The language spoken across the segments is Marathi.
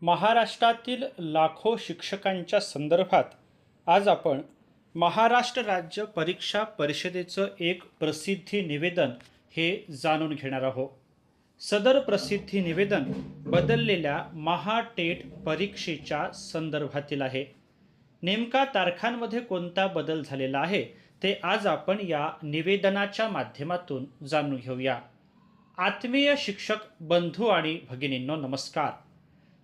महाराष्ट्रातील लाखो शिक्षकांच्या संदर्भात आज आपण महाराष्ट्र राज्य परीक्षा परिषदेचं एक प्रसिद्धी निवेदन हे जाणून घेणार आहोत. सदर प्रसिद्धी निवेदन बदललेल्या महाटेट परीक्षेच्या संदर्भातील आहे. नेमका तारखांमध्ये कोणता बदल झालेला आहे ते आज आपण या निवेदनाच्या माध्यमातून जाणून घेऊया. आत्मीय शिक्षक बंधू आणि भगिनींनो, नमस्कार.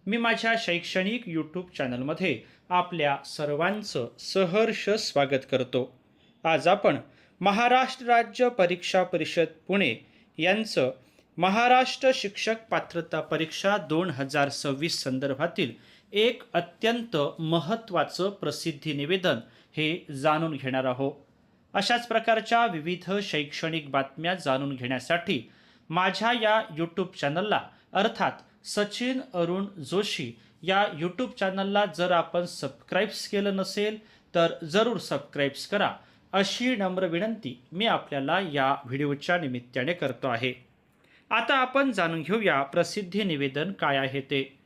मी माझ्या शैक्षणिक यूट्यूब चॅनलमध्ये आपल्या सर्वांचं सहर्ष स्वागत करतो. आज आपण महाराष्ट्र राज्य परीक्षा परिषद पुणे यांचं महाराष्ट्र शिक्षक पात्रता परीक्षा 2026 संदर्भातील एक अत्यंत महत्त्वाचं प्रसिद्धी निवेदन हे जाणून घेणार आहोत. अशाच प्रकारच्या विविध शैक्षणिक बातम्या जाणून घेण्यासाठी माझ्या या यूट्यूब चॅनलला अर्थात सचिन अरुण जोशी या यूट्यूब चॅनलला जर आपण सबस्क्राईब्स केलं नसेल तर जरूर सबस्क्राईब्स करा, अशी नम्र विनंती मी आपल्याला या व्हिडिओच्या निमित्ताने करतो आहे. आता आपण जाणून घेऊया प्रसिद्धी निवेदन काय आहे ते.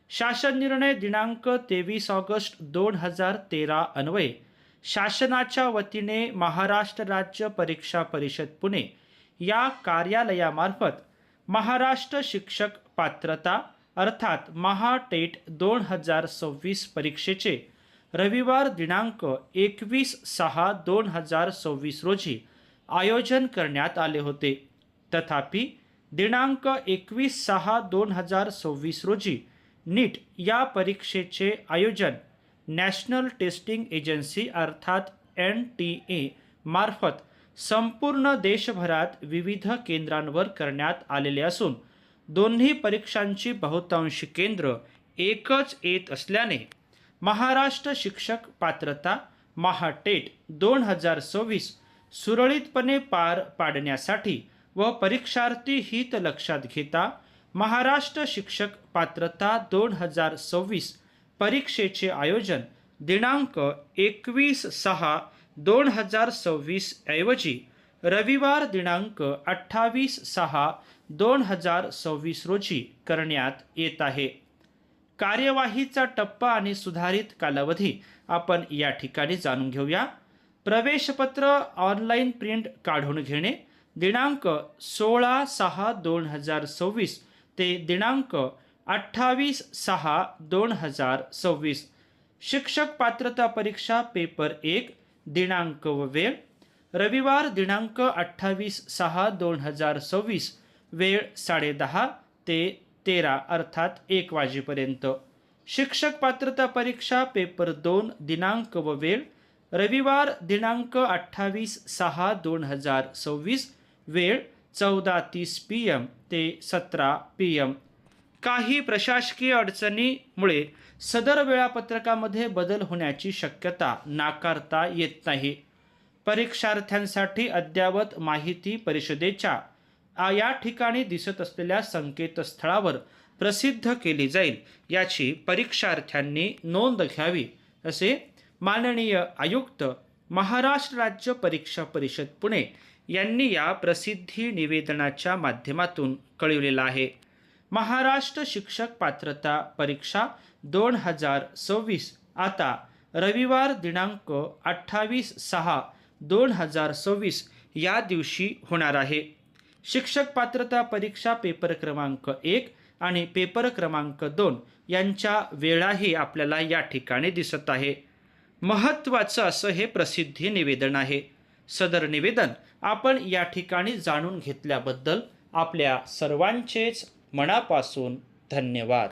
शासन निर्णय दिनांक 23 ऑगस्ट 2013 अन्वये शासनाच्या वतीने महाराष्ट्र राज्य परीक्षा परिषद पुणे या कार्यालयामार्फत महाराष्ट्र शिक्षक पात्रता अर्थात महाटेट 2026 परीक्षेचे रविवार दिनांक 21/6/2026 रोजी आयोजन करण्यात आले होते. तथापि दिनांक 21/6/2026 रोजी नीट या परीक्षेचे आयोजन नॅशनल टेस्टिंग एजन्सी अर्थात NTA मार्फत संपूर्ण देशभरात विविध केंद्रांवर करण्यात आलेले असून दोन्ही परीक्षांची बहुतांशी केंद्र एकच येत असल्याने महाराष्ट्र शिक्षक पात्रता महाटेट 2026 सुरळीतपणे पार पाडण्यासाठी व परीक्षार्थी हित लक्षात घेता महाराष्ट्र शिक्षक पात्रता 2026 परीक्षेचे आयोजन दिनांक 21/6/2026 ऐवजी रविवार दिनांक 28/6/2026 रोजी करण्यात येत आहे. कार्यवाहीचा टप्पा आणि सुधारित कालावधी आपण या ठिकाणी जाणून घेऊया. प्रवेशपत्र ऑनलाईन प्रिंट काढून घेणे दिनांक 16/6/2026 ते दिनांक 28/6/2026. शिक्षक पात्रता परीक्षा पेपर 1 दिनांक व वेळ रविवार दिनांक 28/6/2026 वेळ 10:30 ते 13 अर्थात 1 वाजेपर्यंत. शिक्षक पात्रता परीक्षा पेपर 2 दिनांक व वेळ रविवार दिनांक 28/6/2026 वेळ 14:30 PM ते 17 PM. काही प्रशासकीय अडचणीमुळे सदर वेळापत्रकामध्ये बदल होण्याची शक्यता नाकारता येत नाही. परीक्षार्थ्यांसाठी अद्ययावत माहिती परिषदेच्या या ठिकाणी दिसत असलेल्या संकेतस्थळावर प्रसिद्ध केली जाईल याची परीक्षार्थ्यांनी नोंद घ्यावी, असे माननीय आयुक्त महाराष्ट्र राज्य परीक्षा परिषद पुणे यांनी या प्रसिद्धी निवेदनाच्या माध्यमातून कळविलेलं आहे. महाराष्ट्र शिक्षक पात्रता परीक्षा 2026 आता रविवार दिनांक 28/6/2026 या दिवशी होणार आहे. शिक्षक पात्रता परीक्षा पेपर क्रमांक 1 आणि पेपर क्रमांक 2 यांच्या वेळाही आपल्याला या ठिकाणी दिसत आहे. महत्त्वाचं असं हे प्रसिद्धी निवेदन आहे. सदर निवेदन आपण या ठिकाणी जाणून घेतल्याबद्दल आपल्या सर्वांचेच मनापासून धन्यवाद.